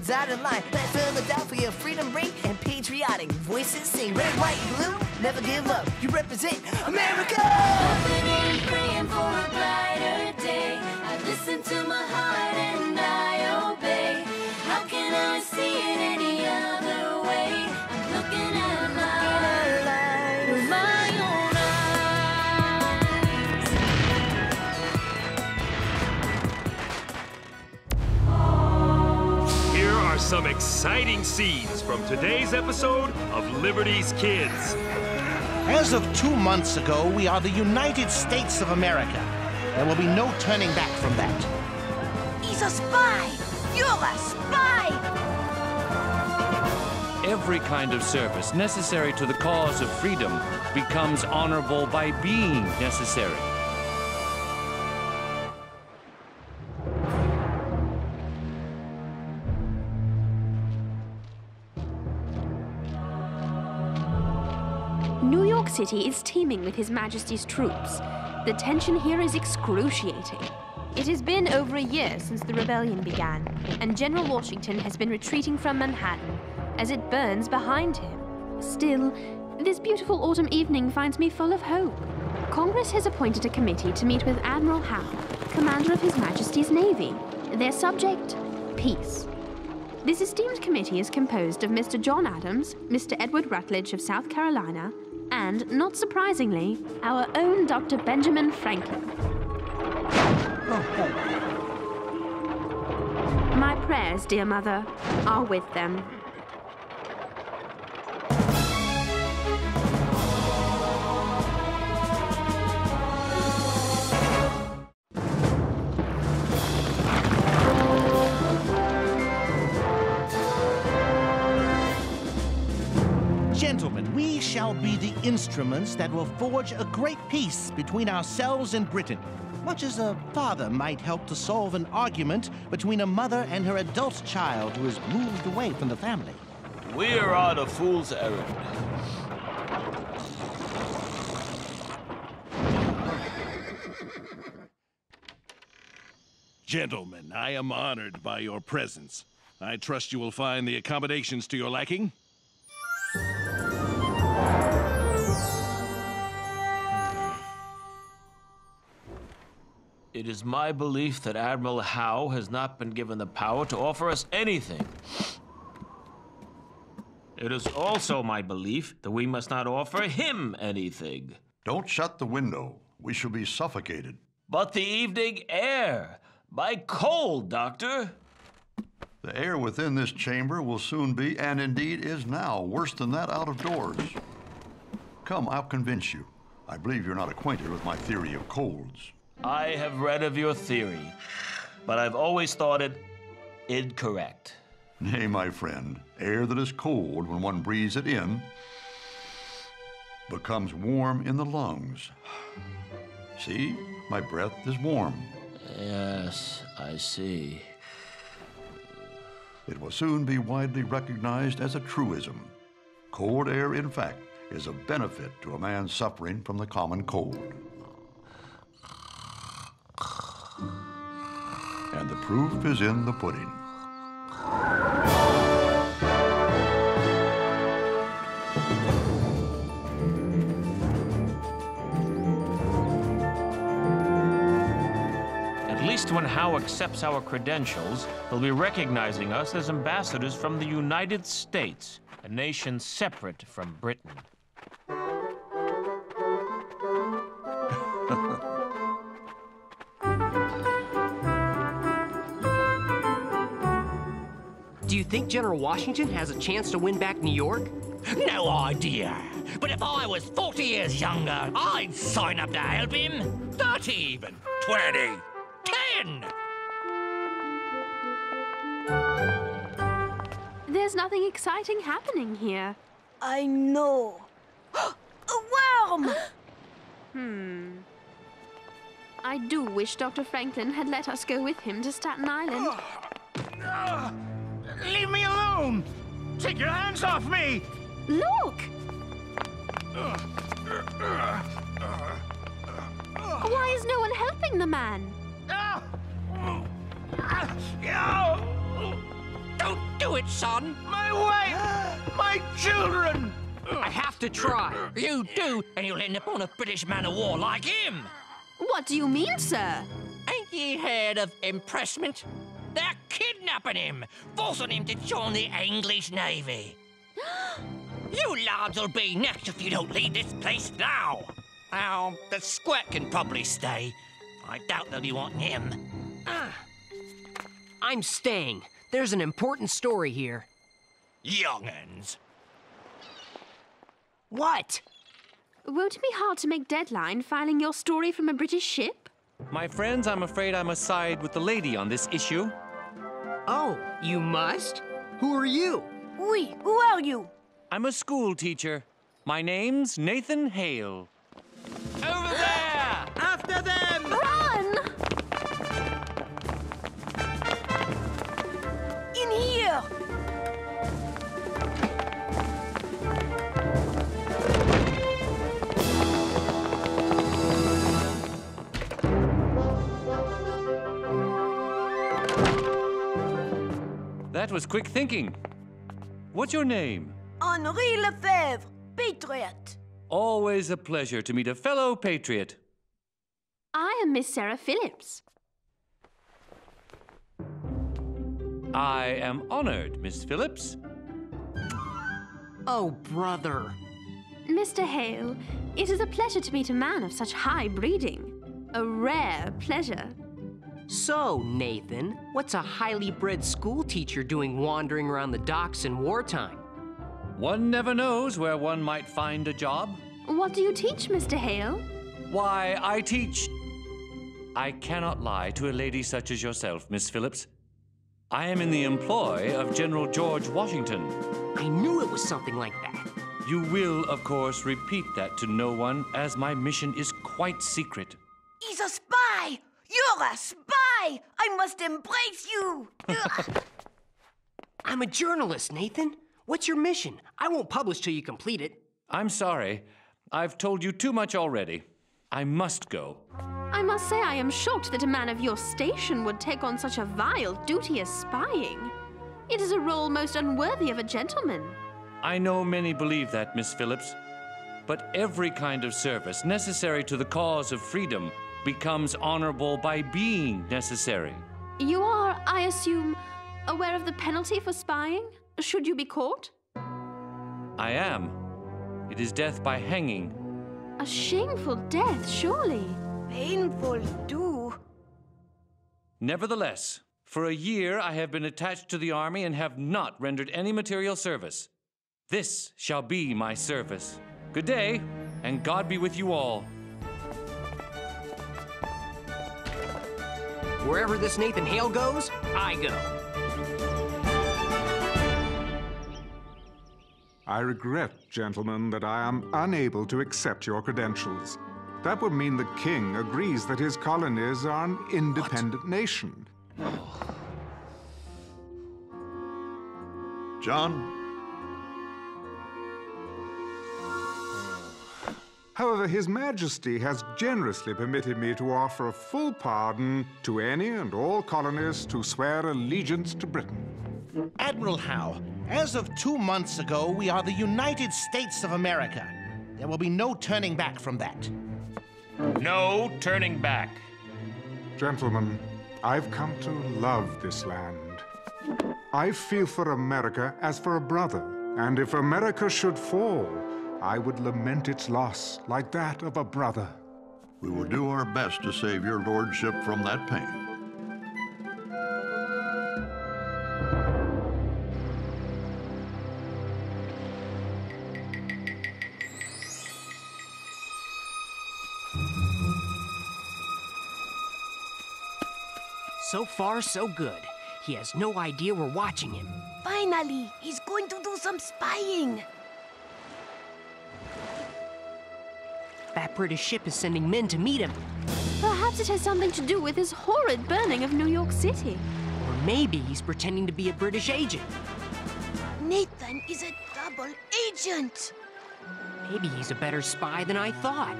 citizens out in line. Let Philadelphia freedom ring and patriotic voices sing. Red, white, blue, never give up. You represent America! Hoping and praying for a brighter day. I listen to my heart and I obey. How can I see it any other way? I'm looking at life with my own eyes. Here are some exciting scenes from today's episode of Liberty's Kids. As of 2 months ago, we are the United States of America. There will be no turning back from that. He's a spy! You're a spy! Every kind of service necessary to the cause of freedom becomes honorable by being necessary. New York City is teeming with His Majesty's troops. The tension here is excruciating. It has been over a year since the rebellion began, and General Washington has been retreating from Manhattan as it burns behind him. Still, this beautiful autumn evening finds me full of hope. Congress has appointed a committee to meet with Admiral Howe, commander of His Majesty's Navy. Their subject, peace. This esteemed committee is composed of Mr. John Adams, Mr. Edward Rutledge of South Carolina, and, not surprisingly, our own Dr. Benjamin Franklin. My prayers, dear mother, are with them. Gentlemen, we shall be the instruments that will forge a great peace between ourselves and Britain, much as a father might help to solve an argument between a mother and her adult child who has moved away from the family. We're on a fool's errand. Gentlemen, I am honored by your presence. I trust you will find the accommodations to your liking. It is my belief that Admiral Howe has not been given the power to offer us anything. It is also my belief that we must not offer him anything. Don't shut the window. We shall be suffocated. But the evening air. My cold, Doctor. The air within this chamber will soon be, and indeed is now, worse than that out of doors. Come, I'll convince you. I believe you're not acquainted with my theory of colds. I have read of your theory, but I've always thought it incorrect. Nay, my friend, air that is cold when one breathes it in becomes warm in the lungs. See, my breath is warm. Yes, I see. It will soon be widely recognized as a truism. Cold air, in fact, is a benefit to a man suffering from the common cold. And the proof is in the pudding. At least when Howe accepts our credentials, he'll be recognizing us as ambassadors from the United States, a nation separate from Britain. Do you think General Washington has a chance to win back New York? No idea. But if I was 40 years younger, I'd sign up to help him. 30 even. 20. 10. There's nothing exciting happening here. I know. A worm! I do wish Dr. Franklin had let us go with him to Staten Island. Leave me alone! Take your hands off me! Look! Why is no one helping the man? Don't do do it, son. My wife! My children! I have to try. You do, and you'll end up on a British man-of-war like him. What do you mean, sir? Ain't ye heard of impressment? They're kidnapping him, forcing him to join the English Navy. You lads will be next if you don't leave this place now. Now, the squirt can probably stay. I doubt they'll be wanting him. I'm staying. There's an important story here. Young'uns. What? Won't it be hard to make deadline filing your story from a British ship? My friends, I'm afraid I must side with the lady on this issue. Oh, you must? Who are you? Oui, who are you? I'm a school teacher. My name's Nathan Hale. Over there! After them! Run! In here! That was quick thinking. What's your name? Henri Lefebvre, patriot. Always a pleasure to meet a fellow patriot. I am Miss Sarah Phillips. I am honored, Miss Phillips. Oh, brother. Mr. Hale, it is a pleasure to meet a man of such high breeding. A rare pleasure. So, Nathan, what's a highly bred school teacher doing wandering around the docks in wartime? One never knows where one might find a job. What do you teach, Mr. Hale? Why, I teach... I cannot lie to a lady such as yourself, Miss Phillips. I am in the employ of General George Washington. I knew it was something like that. You will, of course, repeat that to no one, as my mission is quite secret. He's a spy! You're a spy! I must embrace you! I'm a journalist, Nathan. What's your mission? I won't publish till you complete it. I'm sorry. I've told you too much already. I must go. I must say I am shocked that a man of your station would take on such a vile duty as spying. It is a role most unworthy of a gentleman. I know many believe that, Miss Phillips. But every kind of service necessary to the cause of freedom becomes honorable by being necessary. You are, I assume, aware of the penalty for spying, should you be caught? I am. It is death by hanging. A shameful death, surely. Painful, too. Nevertheless, for a year I have been attached to the army and have not rendered any material service. This shall be my service. Good day, and God be with you all. Wherever this Nathan Hale goes, I go. I regret, gentlemen, that I am unable to accept your credentials. That would mean the king agrees that his colonies are an independent nation. John? However, His Majesty has generously permitted me to offer a full pardon to any and all colonists who swear allegiance to Britain. Admiral Howe, as of 2 months ago, we are the United States of America. There will be no turning back from that. No turning back. Gentlemen, I've come to love this land. I feel for America as for a brother, and if America should fall, I would lament its loss like that of a brother. We will do our best to save your lordship from that pain. So far, so good. He has no idea we're watching him. Finally, he's going to do some spying. That British ship is sending men to meet him. Perhaps it has something to do with his horrid burning of New York City. Or maybe he's pretending to be a British agent. Nathan is a double agent. Maybe he's a better spy than I thought.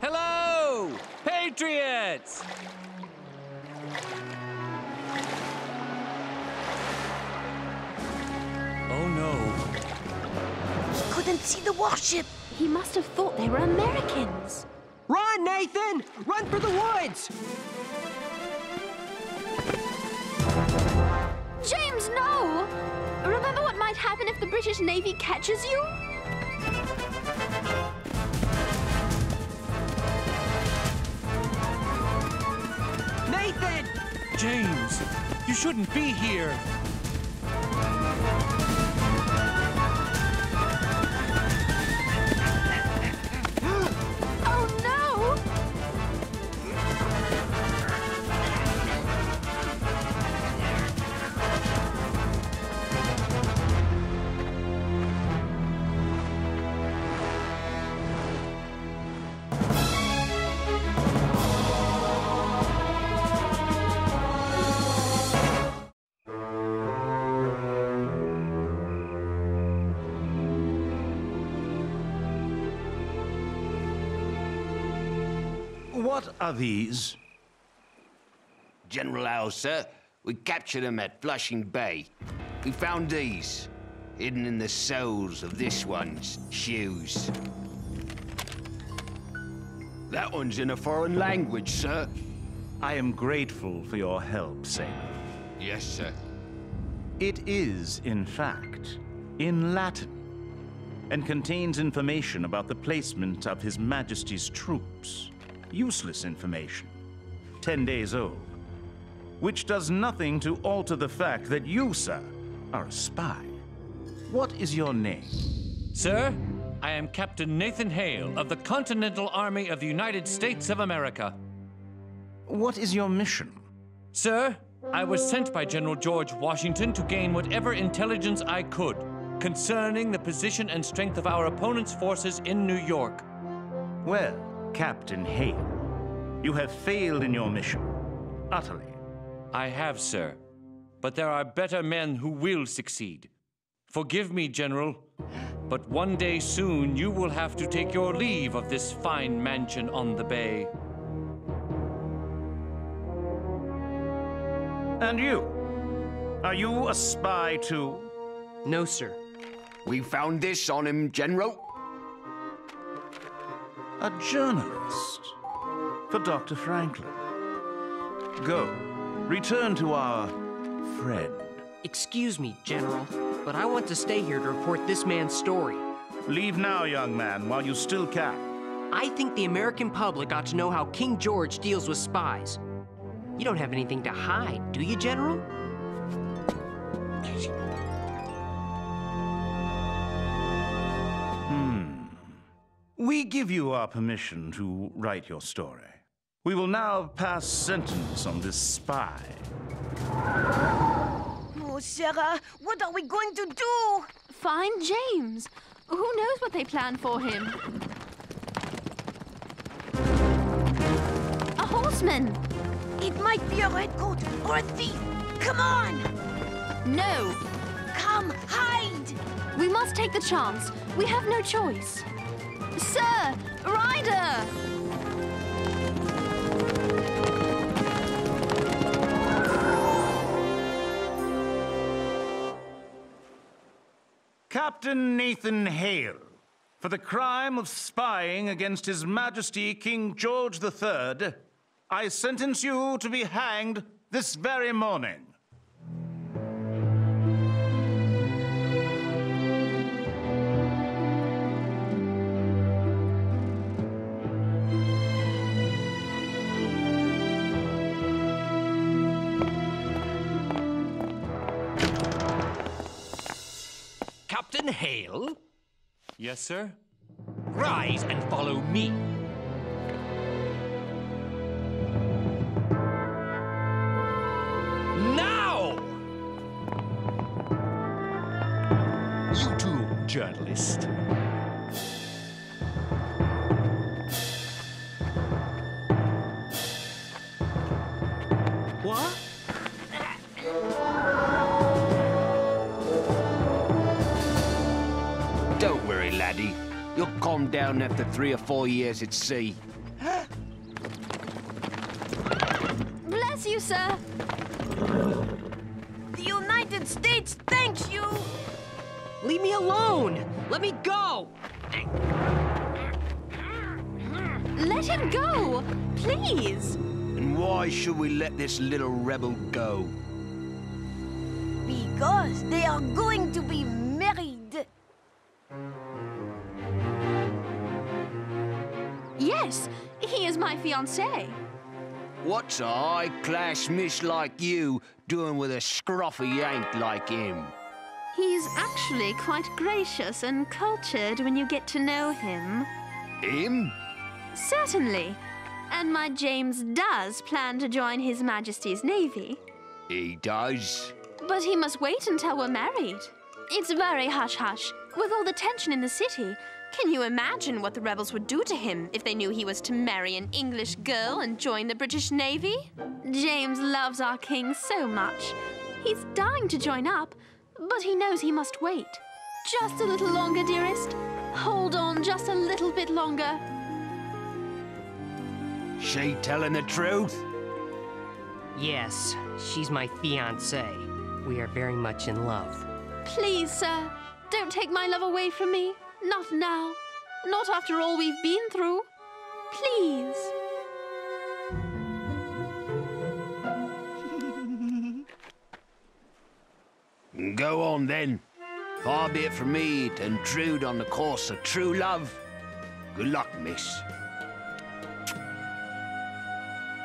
Hello, patriots! Oh no. He couldn't see the warship. He must have thought they were Americans. Run, Nathan! Run for the woods! James, no! Remember what might happen if the British Navy catches you? Nathan! James, you shouldn't be here. Oh no! What are these? General Howe, sir. We captured them at Flushing Bay. We found these, hidden in the soles of this one's shoes. That one's in a foreign language, sir. I am grateful for your help, sailor. Yes, sir. It is, in fact, in Latin, and contains information about the placement of His Majesty's troops. Useless information, 10 days old, which does nothing to alter the fact that you, sir, are a spy. What is your name? Sir, I am Captain Nathan Hale of the Continental Army of the United States of America. What is your mission? Sir, I was sent by General George Washington to gain whatever intelligence I could concerning the position and strength of our opponent's forces in New York. Well, Captain Hale, you have failed in your mission, utterly. I have, sir. But there are better men who will succeed. Forgive me, General, but one day soon you will have to take your leave of this fine mansion on the bay. And you? Are you a spy too? No, sir. We found this on him, General. A journalist for Dr. Franklin. Go, return to our friend. Excuse me, General, but I want to stay here to report this man's story. Leave now, young man, while you still can. I think the American public ought to know how King George deals with spies. You don't have anything to hide, do you, General? We give you our permission to write your story. We will now pass sentence on this spy. Oh, Sarah, what are we going to do? Find James. Who knows what they plan for him? A horseman! It might be a redcoat or a thief. Come on! No! Come, hide! We must take the chance. We have no choice. Sir! Ryder! Captain Nathan Hale, for the crime of spying against His Majesty King George III, I sentence you to be hanged this very morning. Captain Hale? Yes, sir? Rise and follow me. Now! You too, journalist. What? Don't worry, laddie. You'll calm down after 3 or 4 years at sea. Bless Bless you, sir. The United States thanks you! Leave me alone! Let me go! Let him go, please. And why should we let this little rebel go? Because they are going to be married. Yes, he is my fiancé. What's a high-class miss like you doing with a scruffy Yank like him? He's actually quite gracious and cultured when you get to know him. Him? Certainly. And my James does plan to join His Majesty's Navy. He does? But he must wait until we're married. It's very hush-hush. With all the tension in the city, can you imagine what the rebels would do to him if they knew he was to marry an English girl and join the British Navy? James loves our king so much. He's dying to join up, but he knows he must wait. Just a little longer, dearest. Hold on just a little bit longer. She telling the truth? Yes, she's my fiancée. We are very much in love. Please, sir, don't take my love away from me. Not now. Not after all we've been through. Please. Go on, then. Far be it from me to intrude on the course of true love. Good luck, miss.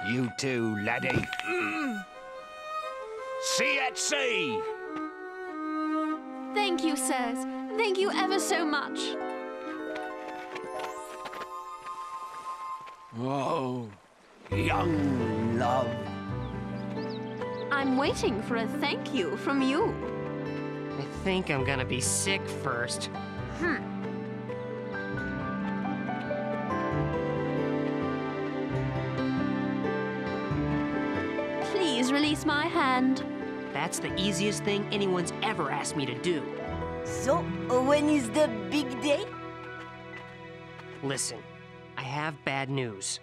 You too, laddie. See at sea! Thank you, sirs. Thank you ever so much. Oh, young love. I'm waiting for a thank you from you. I think I'm gonna be sick first. Please release my hand. That's the easiest thing anyone's ever asked me to do. So, when is the big day? Listen, I have bad news.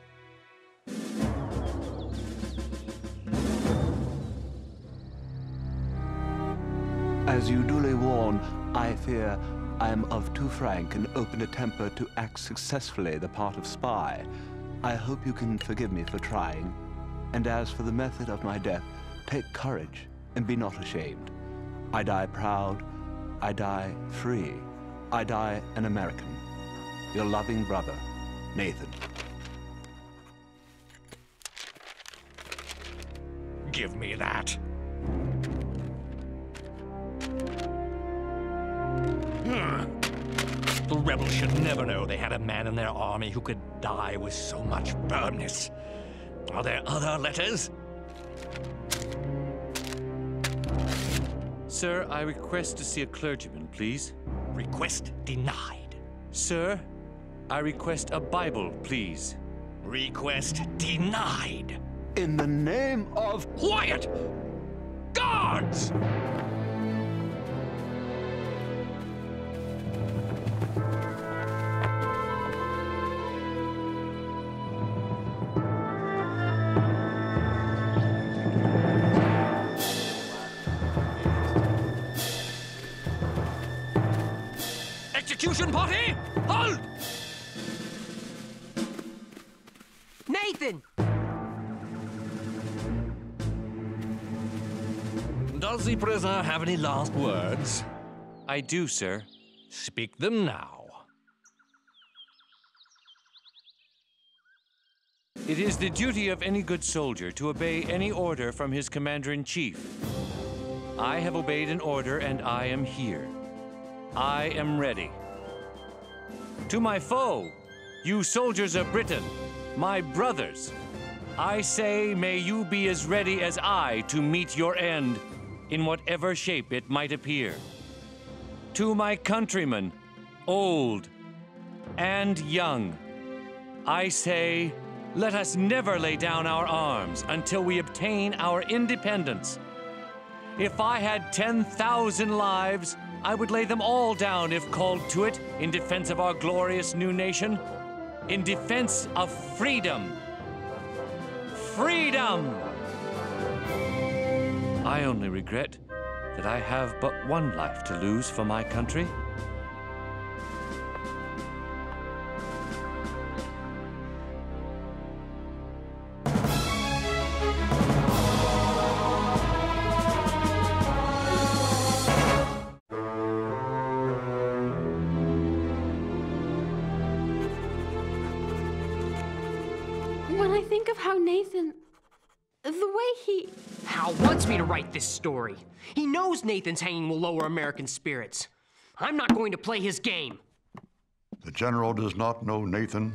As you duly warn, I fear I am of too frank and open a temper to act successfully the part of spy. I hope you can forgive me for trying. And as for the method of my death, take courage and be not ashamed. I die proud, I die free, I die an American. Your loving brother, Nathan. Give me that. The rebels should never know they had a man in their army who could die with so much firmness. Are there other letters? Sir, I request to see a clergyman, please. Request denied. Sir, I request a Bible, please. Request denied. In the name of... Quiet! Guards! Execution party, halt! Nathan! Does the prisoner have any last words? I do, sir. Speak them now. It is the duty of any good soldier to obey any order from his commander-in-chief. I have obeyed an order, and I am here. I am ready. To my foe, you soldiers of Britain, my brothers, I say may you be as ready as I to meet your end, in whatever shape it might appear. To my countrymen, old and young, I say, let us never lay down our arms until we obtain our independence. If I had 10,000 lives, I would lay them all down if called to it in defense of our glorious new nation, in defense of freedom. Freedom! I only regret that I have but one life to lose for my country. When I think of how Nathan... the way he... Howe wants me to write this story. He knows Nathan's hanging will lower American spirits. I'm not going to play his game. The General does not know Nathan,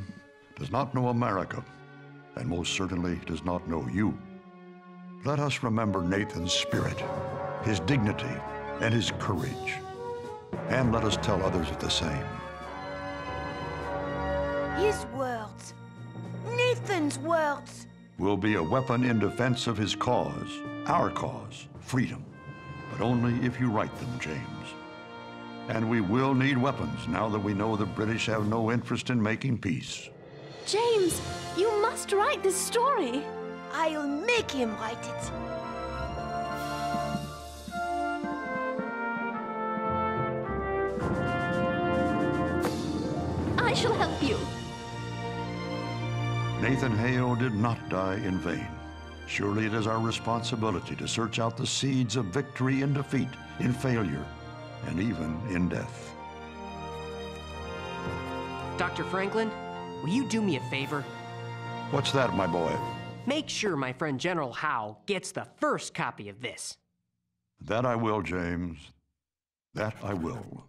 does not know America, and most certainly does not know you. Let us remember Nathan's spirit, his dignity, and his courage. And let us tell others of the same. His words. Nathan's words. Will be a weapon in defense of his cause, our cause, freedom. But only if you write them, James. And we will need weapons now that we know the British have no interest in making peace. James, you must write this story. I'll make him write it. I shall help you. Nathan Hale did not die in vain. Surely it is our responsibility to search out the seeds of victory in defeat, in failure, and even in death. Dr. Franklin, will you do me a favor? What's that, my boy? Make sure my friend General Howe gets the first copy of this. That I will, James. That I will.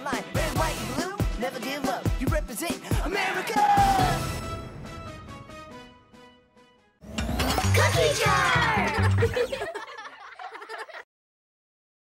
Line. Red, white, blue, never give up. You represent America! Cookie jar!